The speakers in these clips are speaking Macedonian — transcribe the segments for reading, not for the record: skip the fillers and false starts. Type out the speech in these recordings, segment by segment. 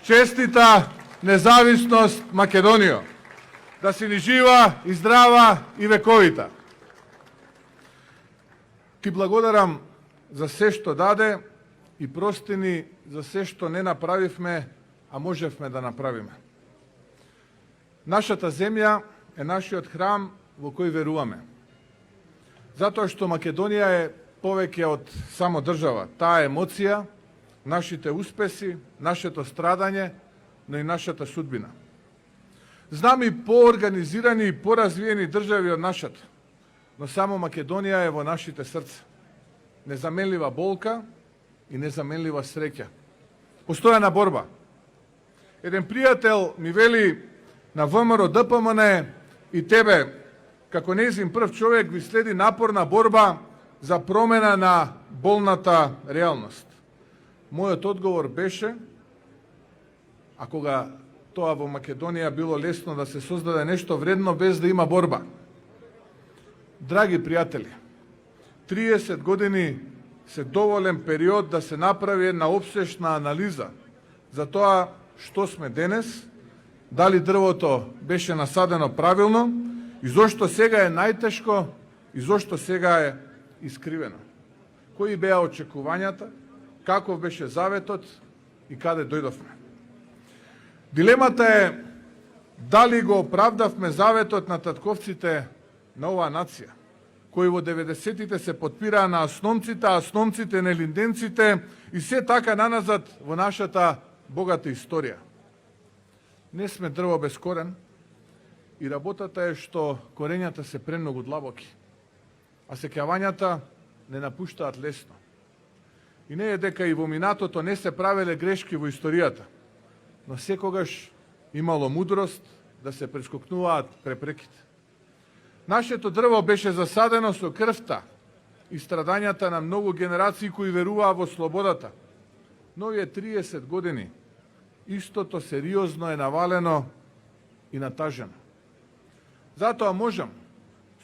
Честита независност Македонија! Да си ни жива и здрава и вековита! Ти благодарам за се што даде и прости ни за се што не направивме, а можевме да направиме. Нашата земја е нашиот храм во кој веруваме. Затоа што Македонија е повеќе од само држава. Таа емоција, нашите успеси, нашето страдање, но и нашата судбина. Знам и поорганизирани и поразвиени држави од нашата, но само Македонија е во нашите срца. Незаменлива болка и незаменлива среќа. Постојана борба. Еден пријател ми вели на ВМРО ДПМН и тебе, како нејзин прв човек, ви следи напорна борба за промена на болната реалност. Мојот одговор беше, а кога тоа во Македонија било лесно да се создаде нешто вредно без да има борба. Драги пријатели, 30 години се доволен период да се направи една опсешна анализа за тоа што сме денес, дали дрвото беше насадено правилно и зошто сега е најтешко и зошто сега е искривено. Кои беа очекувањата, каков беше заветот и каде дојдовме. Дилемата е дали го оправдавме заветот на татковците на оваа нација, кои во 90-тите се подпираа на асномците на линденците и се така наназад во нашата богата историја. Не сме дрво без корен и работата е што корењата се премногу длабоки, а сеќавањата не напуштаат лесно. И не е дека и во минатото не се правеле грешки во историјата, но секогаш имало мудрост да се прескокнуваат препреките. Нашето дрво беше засадено со крвта и страдањата на многу генерации кои веруваа во слободата. Но овие 30 години истото сериозно е навалено и натажено. Затоа можам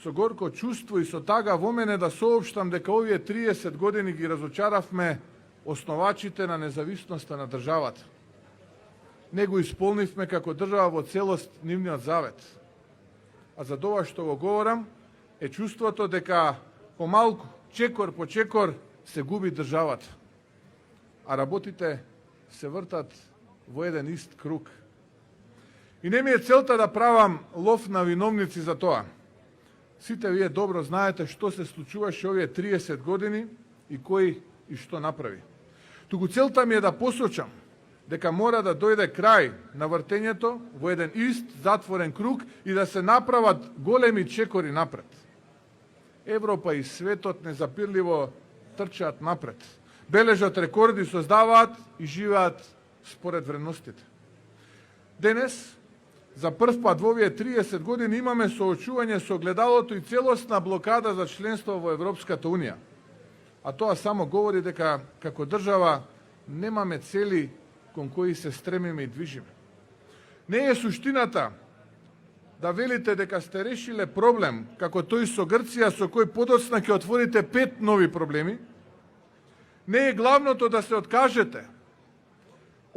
со горко чувство и со тага во мене да соопштам дека овие 30 години ги разочаравме основачите на независноста на државата. Не го исполнивме како држава во целост нивниот завет. А за тоа што го говорам е чувството дека помалку, чекор по чекор, се губи државата. А работите се вртат во еден ист круг. И не ми е целта да правам лов на виновници за тоа. Сите вие добро знаете што се случуваше овие 30 години и кој и што направи. Туку целта ми е да посочам дека мора да дојде крај на вртењето во еден ист затворен круг и да се направат големи чекори напред. Европа и светот незапирливо трчаат напред. Бележат рекорди, создаваат и живеат според вредностите. Денес, за прв пат во овие 30 години имаме соочување со огледалото и целосна блокада за членство во Европската Унија. А тоа само говори дека како држава немаме цели кон кои се стремиме и движиме. Не е суштината да велите дека сте решиле проблем како тој со Грција, со кој подоцна ќе отворите 5 нови проблеми. Не е главното да се откажете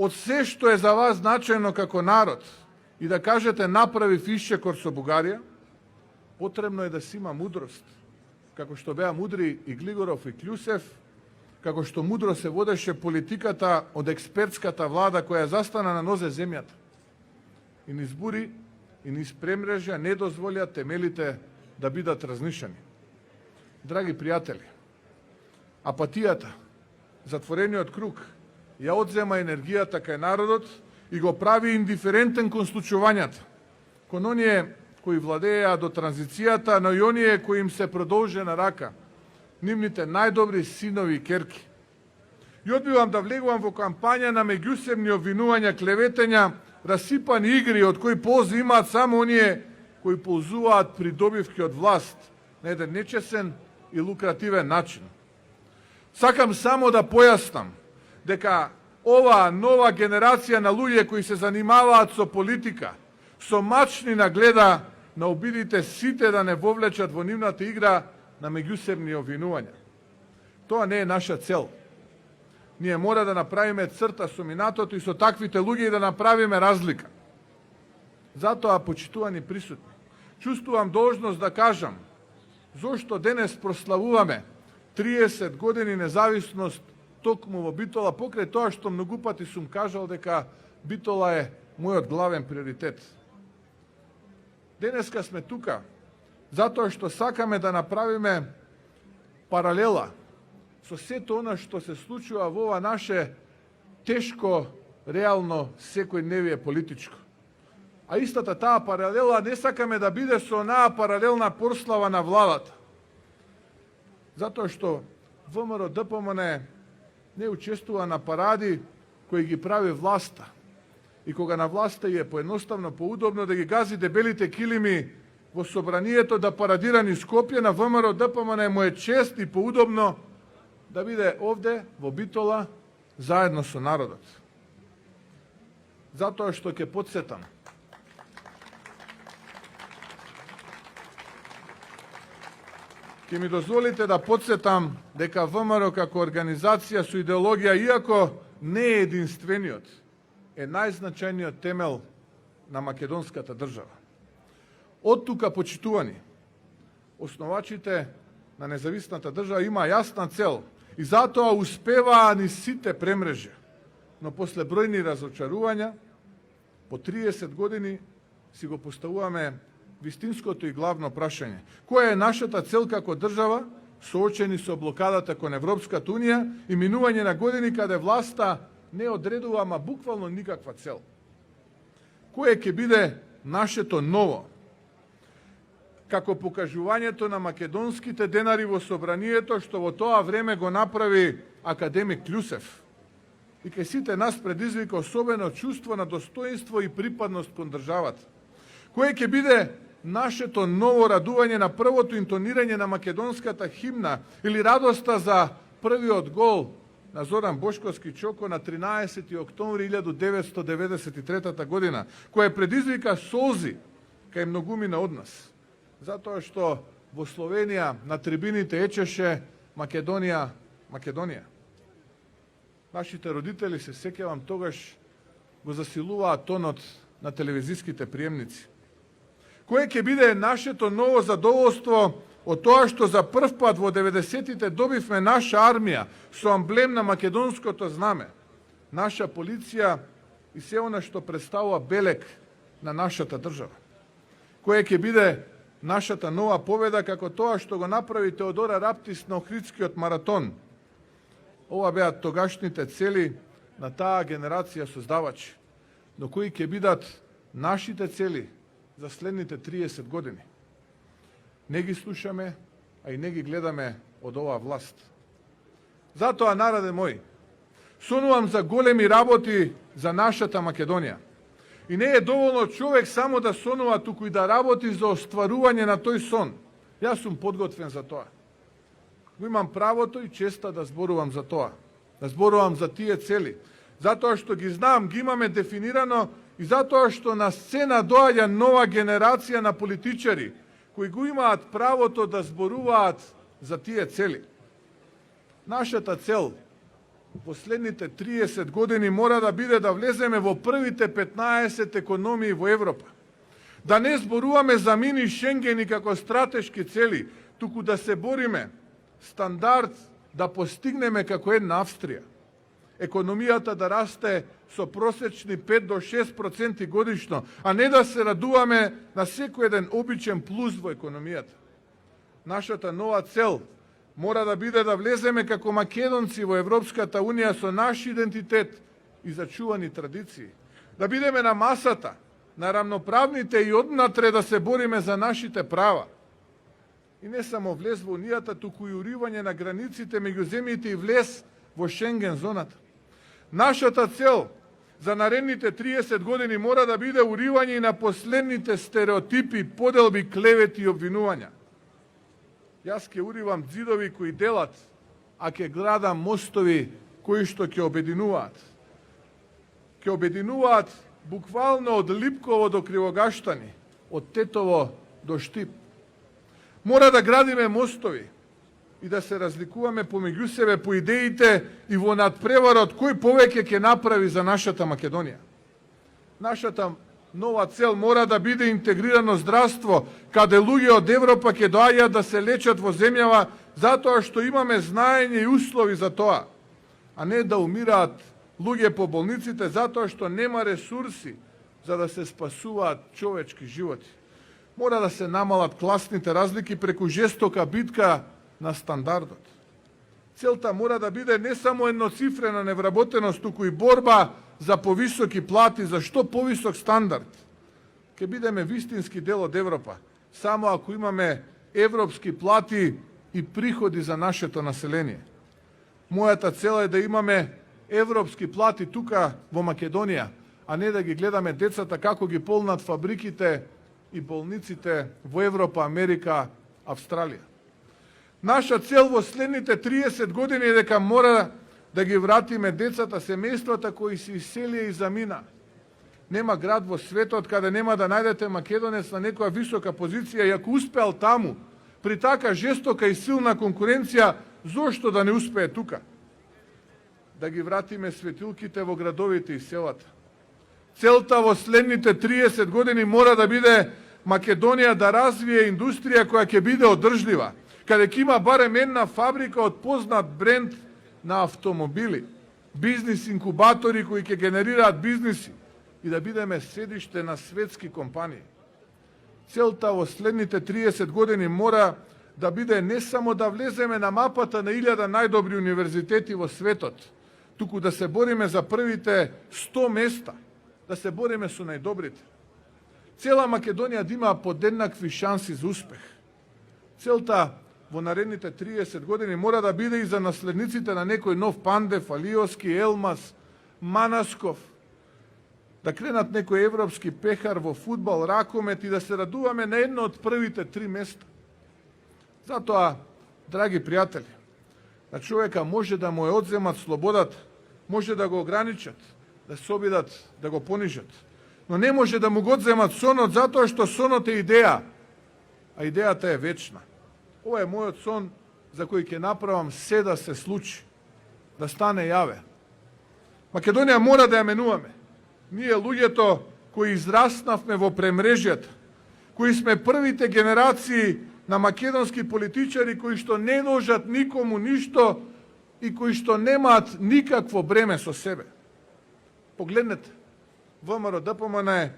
од се што е за вас значајно како народ и да кажете направив исчекор со Бугарија. Потребно е да си има мудрост, како што беа мудри и Глигоров и Клюсев, како што мудро се водеше политиката од експертската влада која застана на нозе земјата. И низ бури и низ премрежја не дозволја темелите да бидат разнишани. Драги пријатели, апатијата, затворениот круг, ја одзема енергијата кај народот и го прави индиферентен кон случувањата, кон оние кои владееа до транзицијата, но и оние кои им се продолжена рака, нивните најдобри синови и керки. И одбивам да влегувам во кампања на меѓусебни обвинувања, клеветења, расипани игри од кои ползи имаат само оние кои ползуваат придобивки од власт на еден нечесен и лукративен начин. Сакам само да појаснам дека оваа нова генерација на луѓе кои се занимаваат со политика, со мачнина гледа на обидите сите да не вовлечат во нивната игра на меѓусебни обвинувања. Тоа не е наша цел. ние мора да направиме црта со минатото и со таквите луѓе и да направиме разлика. Затоа, почитувани присутни, чувствувам должност да кажам зошто денес прославуваме 30 години независност токму во Битола, покрај тоа што многу пати сум кажал дека Битола е мојот главен приоритет. Денеска сме тука затоа што сакаме да направиме паралела со сето она што се случува во ова наше тешко, реално, секојдневие политичко. А истата таа паралела не сакаме да биде со онаа паралелна прослава на владата. Затоа што ВМРО ДПМН не учествува на паради кои ги прави власта. И кога на власта е поедноставно, поудобно да ги гази дебелите килими во собранието да парадира низ Скопје, на ВМРО ДПМН му е чест и поудобно да биде овде во Битола заедно со народот. Затоа што ќе потсетам. Ќе ми дозволите да потсетам дека ВМРО како организација со идеологија, иако не е единствениот, е најзначајниот темел на македонската држава. Од тука, почитувани, основачите на независната држава има јасна цел и затоа успеваа ни сите премрежја. Но после бројни разочарувања, по 30 години си го поставуваме вистинското и главно прашање. Која е нашата цел како држава, соочени со блокадата кон Европската Унија и минување на години каде власта не одредува, ама буквално никаква цел? Кое ќе биде нашето ново? Како покажувањето на македонските денари во собранието, што во тоа време го направи академик Љусев. И кај сите нас предизвика особено чувство на достоинство и припадност кон државата. Кое ќе биде нашето ново радување на првото интонирање на македонската химна или радоста за првиот гол на Зоран Бошковски Чоко на 13. октомври 1993 година, која предизвика солзи кај многумина од нас. Затоа што во Словенија на трибините ечеше Македонија, Македонија. Нашите родители, се сеќавам, тогаш го засилуваа тонот на телевизиските приемници. Кое ќе биде нашето ново задоволство од тоа што за прв пат во 90-тите добивме наша армија со амблем на македонското знаме, наша полиција и се она што представува белег на нашата држава? Кое ќе биде нашата нова победа како тоа што го направи Теодора Раптис на Охридскиот маратон? Ова беа тогашните цели на таа генерација создавачи. Но кои ќе бидат нашите цели за следните 30 години? Не ги слушаме, а и не ги гледаме од оваа власт. Затоа, народе мој, сонувам за големи работи за нашата Македонија. И не е доволно човек само да сонува, туку и да работи за остварување на тој сон. Јас сум подготвен за тоа. Го имам правото и честа да зборувам за тоа. Да зборувам за тие цели. Затоа што ги знам, ги имаме дефинирано и затоа што на сцена доаѓа нова генерација на политичари кои го имаат правото да зборуваат за тие цели. Нашата цел последните 30 години мора да биде да влеземе во првите 15 економии во Европа. Да не зборуваме за мини Шенгени како стратешки цели, туку да се бориме стандард да постигнеме како една Австрија. Економијата да расте со просечни 5 до 6% годишно, а не да се радуваме на секој еден обичен плюс во економијата. Нашата нова цел мора да биде да влеземе како македонци во Европската Унија со наш идентитет и зачувани традиции. Да бидеме на масата, на рамноправните и однатре да се бориме за нашите права. И не само влез во Унијата, туку и уривање на границите меѓу земјите и влез во Шенген зоната. Нашата цел за наредните 30 години мора да биде уривање и на последните стереотипи, поделби, клевети и обвинувања. Јас ќе уривам ѕидови кои делат, а ќе градам мостови кои што ќе обединуваат. Ќе обединуваат буквално од Липково до Кривогаштани, од Тетово до Штип. Мора да градиме мостови и да се разликуваме помеѓу себе по идеите и во надпреварот кој повеќе ќе направи за нашата Македонија. Нашата нова цел мора да биде интегрирано здравство, каде луѓе од Европа ќе доаѓаат да се лечат во земјава затоа што имаме знаење и услови за тоа, а не да умираат луѓе по болниците затоа што нема ресурси за да се спасуваат човечки животи. Мора да се намалат класните разлики преку жестока битка на стандардот. Целта мора да биде не само едноцифрена невработеност, туку и борба за повисоки плати, за што повисок стандард. Ке бидеме вистински дел од Европа, само ако имаме европски плати и приходи за нашето население. Мојата цел е да имаме европски плати тука во Македонија, а не да ги гледаме децата како ги полнат фабриките и болниците во Европа, Америка, Австралија. Наша цел во следните 30 години е дека мора да ги вратиме децата, семејствата кои се иселија и замина. Нема град во светот каде нема да најдете македонец на некоја висока позиција и ако успеал таму, при така жестока и силна конкуренција, зошто да не успее тука? Да ги вратиме светилките во градовите и селата. Целта во следните 30 години мора да биде Македонија да развие индустрија која ќе биде одржлива, каде ќе има барем една фабрика од познат бренд на автомобили, бизнис инкубатори кои ќе генерираат бизниси и да бидеме седиште на светски компании. Целта во следните 30 години мора да биде не само да влеземе на мапата на 1000 најдобри универзитети во светот, туку да се бориме за првите 100 места, да се бориме со најдобрите. Цела Македонија да има подеднакви шанси за успех. Целта во наредните 30 години мора да биде и за наследниците на некој нов Пандев, Алиовски, Елмаз, Манасков, да кренат некој европски пехар во фудбал, ракомет и да се радуваме на едно од првите 3 места. Затоа, драги пријатели, на човека може да му ја одземат слободата, може да го ограничат, да се обидат да го понижат, но не може да му го одземат сонот затоа што сонот е идеја, а идејата е вечна. Ова е мојот сон за кој ќе направам се да се случи, да стане јаве. Македонија мора да ја менуваме. Ние луѓето кои израснавме во премрежјата, кои сме првите генерации на македонски политичари кои што не должат никому ништо и кои што немаат никакво бреме со себе. Погледнете, ВМРО ДПМН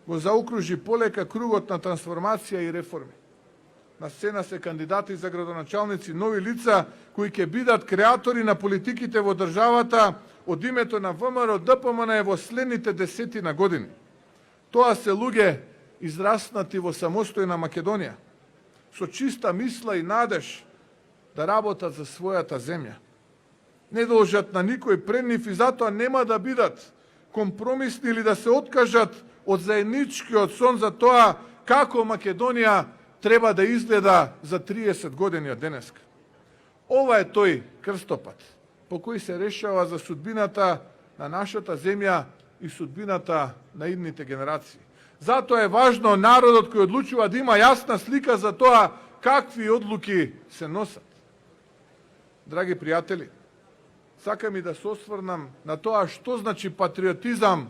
го заокружи полека кругот на трансформација и реформи. На сцена се кандидати за градоначалници, нови лица кои ќе бидат креатори на политиките во државата од името на ВМРО ДПМН во следните 10 години. Тоа се луѓе израснати во самостојна Македонија, со чиста мисла и надеж да работат за својата земја. Не должат на никој пред нив и затоа нема да бидат компромисни или да се откажат од заедничкиот сон за тоа како Македонија треба да изгледа за 30 години од денеска. Ова е тој крстопат по кој се решава за судбината на нашата земја и судбината на идните генерации. Затоа е важно народот кој одлучува да има јасна слика за тоа какви одлуки се носат. Драги пријатели, сакам и да се осврнам на тоа што значи патриотизам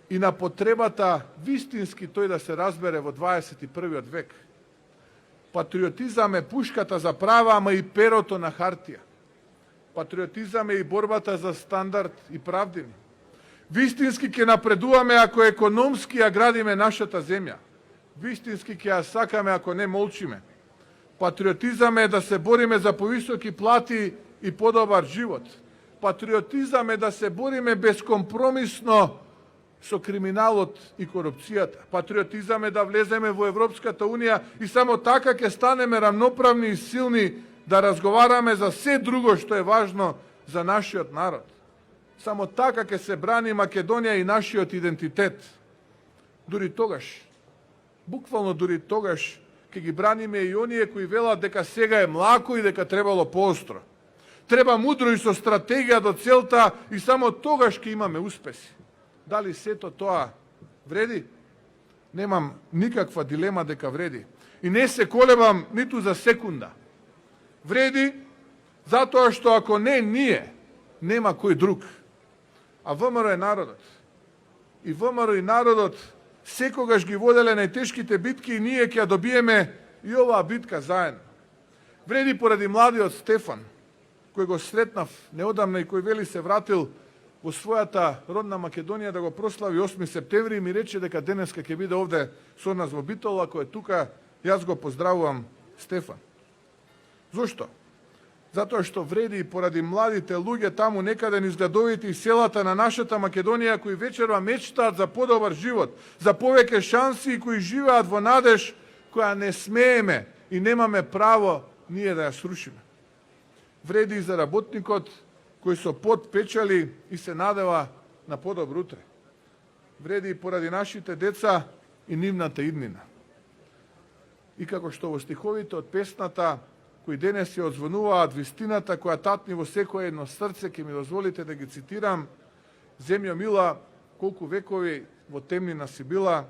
и на потребата вистински тој да се разбере во 21. век. Патриотизам е пушката за права, ама и перото на хартија. Патриотизам е и борбата за стандард и правдини. Вистински ќе напредуваме ако економски ја градиме нашата земја. Вистински ќе ја сакаме ако не молчиме. Патриотизам е да се бориме за повисоки плати и подобар живот. Патриотизам е да се бориме безкомпромисно со криминалот и корупцијата. Патриотизам е да влеземе во Европската Унија и само така ќе станеме рамноправни и силни да разговараме за се друго што е важно за нашиот народ. Само така ќе се брани Македонија и нашиот идентитет. Дури тогаш, буквално дури тогаш, ќе ги браниме и оние кои велат дека сега е млако и дека требало поостро. Треба мудро и со стратегија до целта и само тогаш ќе имаме успеси. Дали сето тоа вреди? Немам никаква дилема дека вреди. И не се колебам ниту за секунда. Вреди затоа што ако не ние, нема кој друг. А ВМРО е народот. И ВМРО и народот секогаш ги воделе најтешките битки и ние ќе ја добиеме и оваа битка заедно. Вреди поради младиот Стефан, кој го сретнав неодамна и кој вели се вратил во својата родна Македонија да го прослави 8 септември и ми рече дека денеска ќе биде овде со нас во Битола, кој е тука, јас го поздравувам Стефан. Зошто? Затоа што вреди и поради младите луѓе таму некаде низ градовите и селата на нашата Македонија кои вечерва мечтаат за подобар живот, за повеќе шанси и кои живеат во надеж која не смееме и немаме право ние да ја срушиме. Вреди и за работникот кој со пот печали и се надева на подобро утре. Вреди и поради нашите деца и нивната иднина. И како што во стиховите од песната кои денес ја одзвонуваат вистината која татни во секое едно срце, ќе ми дозволите да ги цитирам: земјо мила, колку векови во темнина си била,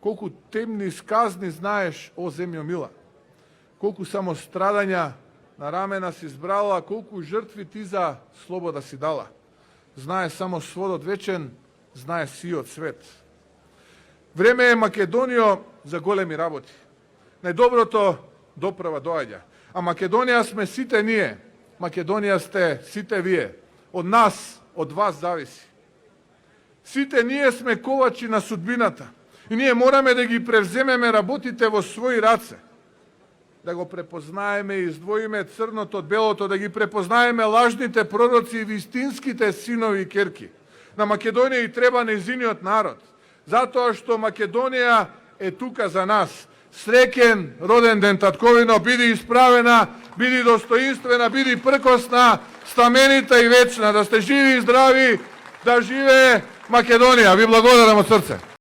колку темни сказни знаеш, о земјо мила, колку само страдања на рамена си збрала, колку жртви ти за слобода си дала. Знае само сводот вечен, знае сиот свет. Време е, Македонијо, за големи работи. Најдоброто доправа доаѓа. А Македонија сме сите ние. Македонија сте сите вие. Од нас, од вас зависи. Сите ние сме ковачи на судбината. И ние мораме да ги превземеме работите во своји раце. Да го препознаеме и издвоиме црното од белото, да ги препознаеме лажните пророци и вистинските синови и керки. На Македонија и треба нејзиниот народ. Затоа што Македонија е тука за нас. Среќен роден ден, татковино, биди исправена, биди достоинствена, биди пркосна, стаменита и вечна, да сте живи и здрави, да живее Македонија. Ви благодарам од срце.